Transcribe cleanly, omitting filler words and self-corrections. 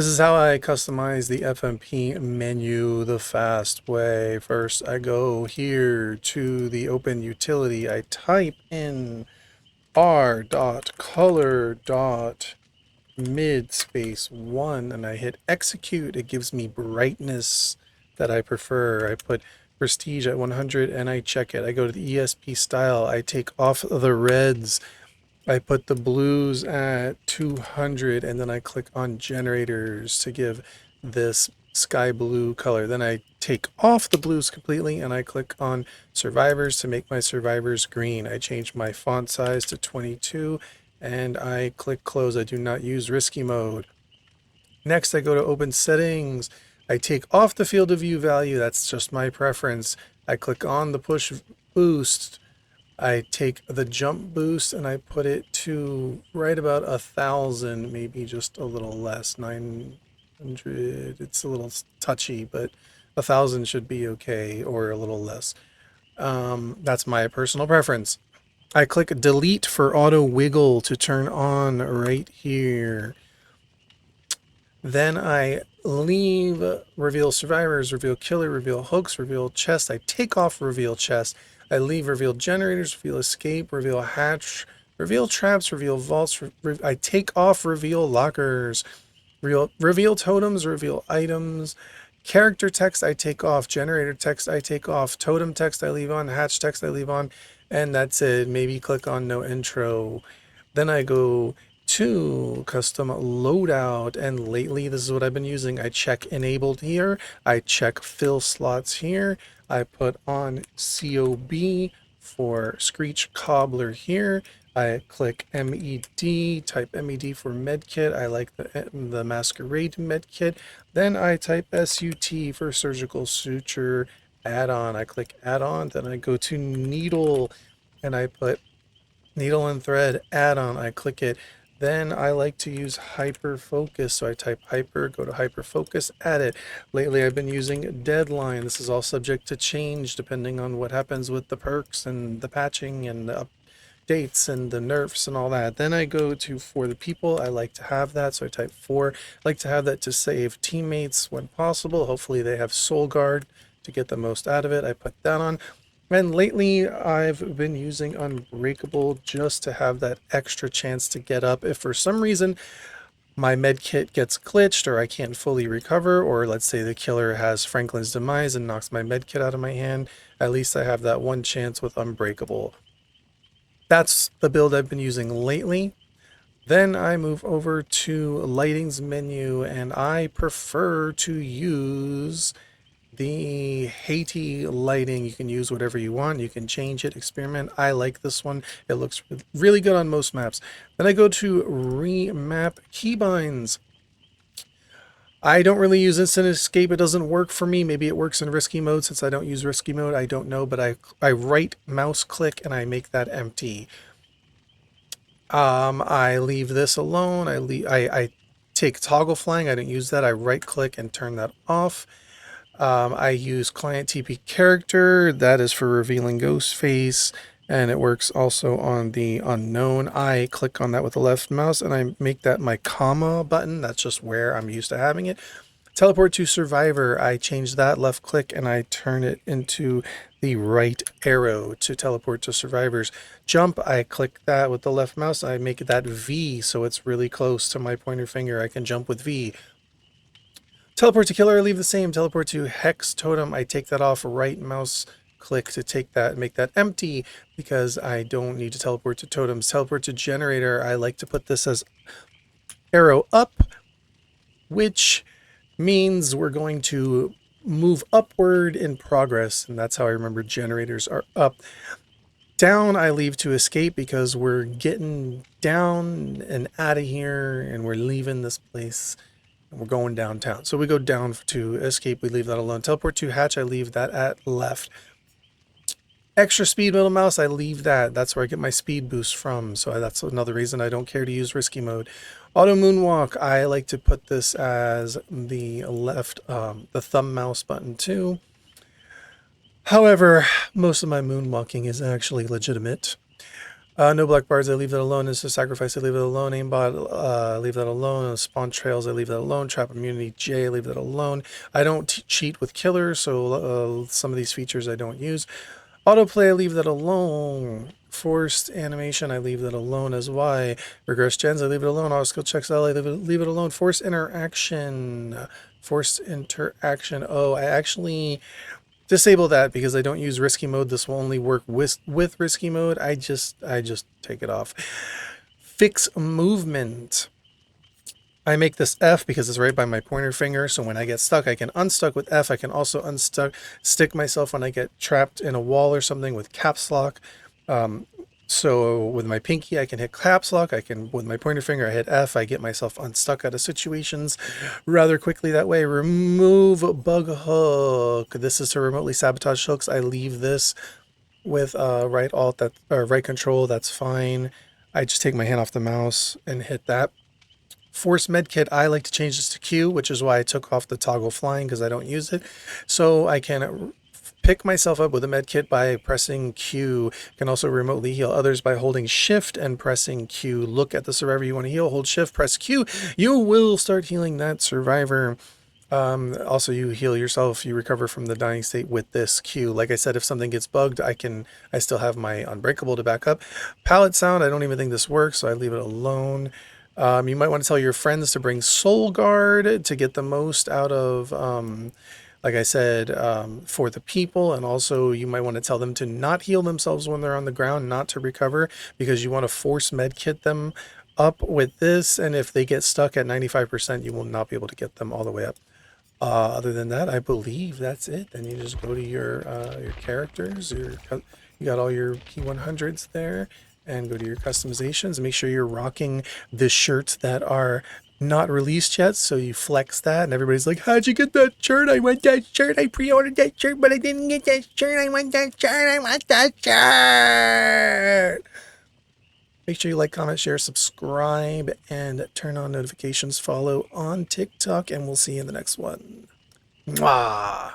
This is how I customize the FMP menu the fast way. First, I go here to the open utility. I type in r.color.mid space 1 and I hit execute. It gives me brightness that I prefer. I put prestige at 100 and I check it. I go to the ESP style. I take off the reds. I put the blues at 200 and then I click on generators to give this sky blue color. Then I take off the blues completely and I click on survivors to make my survivors green. I change my font size to 22 and I click close. I do not use risky mode. Next, I go to open settings. I take off the field of view value. That's just my preference. I click on the push boost. I take the jump boost and I put it to right about 1,000, maybe just a little less, 900. It's a little touchy, but 1,000 should be okay, or a little less. That's my personal preference. I click delete for auto wiggle to turn on right here. Then I leave reveal survivors, reveal killer, reveal hooks, reveal chest. I take off reveal chest. I leave reveal generators, reveal escape, reveal hatch, reveal traps, reveal vaults. I take off reveal lockers, reveal totems, reveal items. Character text I take off, generator text I take off, totem text I leave on, hatch text I leave on, and that's it. Maybe click on no intro. Then I go to custom loadout, and lately this is what I've been using. I check enabled here, I check fill slots here, I put on COB for Screech Cobbler here. I click MED, type MED for medkit. I like the Masquerade medkit. Then I type SUT for surgical suture add-on. I click add-on, then I go to needle and I put needle and thread add-on. I click it. Then I like to use hyper focus. So I type hyper, go to hyper focus, add it. Lately I've been using deadline. This is all subject to change depending on what happens with the perks and the patching and the updates and the nerfs and all that. Then I go to for the people. I like to have that. So I type for. I like to have that to save teammates when possible. Hopefully they have soul guard to get the most out of it. I put that on. And lately, I've been using Unbreakable just to have that extra chance to get up. If for some reason my med kit gets glitched or I can't fully recover, or let's say the killer has Franklin's demise and knocks my med kit out of my hand, at least I have that one chance with Unbreakable. That's the build I've been using lately. Then I move over to lighting's menu and I prefer to use the Haiti lighting. You can use whatever you want. You can change it, experiment. I like this one. It looks really good on most maps. Then I go to remap keybinds. I don't really use instant escape. It doesn't work for me. Maybe it works in risky mode since I don't use risky mode. I don't know, but I right mouse click and I make that empty. I leave this alone. I take toggle flying. I don't use that. I right click and turn that off. I use client TP character. That is for revealing ghost face, and it works also on the unknown. I click on that with the left mouse and I make that my comma button. That's just where I'm used to having it. Teleport to survivor. I change that, left click, and I turn it into the right arrow to teleport to survivors. Jump, I click that with the left mouse. I make that V so it's really close to my pointer finger. I can jump with V. Teleport to killer, I leave the same. Teleport to hex totem, I take that off, right mouse click to take that and make that empty because I don't need to teleport to totems. Teleport to generator, I like to put this as arrow up, which means we're going to move upward in progress, and that's how I remember generators are up. Down, I leave to escape because we're getting down and out of here and we're leaving this place. We're going downtown. So we go down to escape. We leave that alone. Teleport to hatch. I leave that at left. Extra speed middle mouse. I leave that. That's where I get my speed boost from. So that's another reason I don't care to use risky mode. Auto moonwalk. I like to put this as the left, the thumb mouse button too. However, most of my moonwalking is actually legitimate. No black bars, I leave that alone. Instant sacrifice, I leave it alone. Aimbot, leave that alone. Spawn trails, I leave that alone. Trap immunity, J, I leave that alone. I don't cheat with killers, so some of these features I don't use. Autoplay, I leave that alone. Forced animation, I leave that alone as Y. Regress gens, I leave it alone. Auto skill checks L, I leave it alone. Forced interaction. Forced interaction. Oh, I actually disable that because I don't use risky mode. This will only work with risky mode. I just take it off. Fix movement. I make this F because it's right by my pointer finger, so when I get stuck, I can unstuck with F. I can also stick myself when I get trapped in a wall or something with caps lock. So with my pinky, I can hit caps lock. I can, with my pointer finger, I hit F. I get myself unstuck out of situations rather quickly that way. Remove bug hook. This is to remotely sabotage hooks. I leave this with right alt, that or right control. That's fine. I just take my hand off the mouse and hit that. Force medkit, I like to change this to Q, which is why I took off the toggle flying because I don't use it. So I can pick myself up with a medkit by pressing Q. Can also remotely heal others by holding shift and pressing Q. Look at the survivor you want to heal, hold shift, press Q. You will start healing that survivor. Also, you heal yourself, you recover from the dying state with this Q. Like I said, if something gets bugged, I still have my unbreakable to back up. Palette sound, I don't even think this works, so I leave it alone. You might want to tell your friends to bring Soul Guard to get the most out of, like I said, for the people. And also you might want to tell them to not heal themselves when they're on the ground, not to recover, because you want to force medkit them up with this. And if they get stuck at 95%, you will not be able to get them all the way up. Other than that, I believe that's it. Then you just go to your characters. You got all your P100s there, and go to your customizations. Make sure you're rocking the shirts that are not released yet, so you flex that, and everybody's like, "How'd you get that shirt? I want that shirt. I pre-ordered that shirt, but I didn't get that shirt. I want that shirt. I want that shirt." Make sure you like, comment, share, subscribe, and turn on notifications. Follow on TikTok, and we'll see you in the next one. Mwah!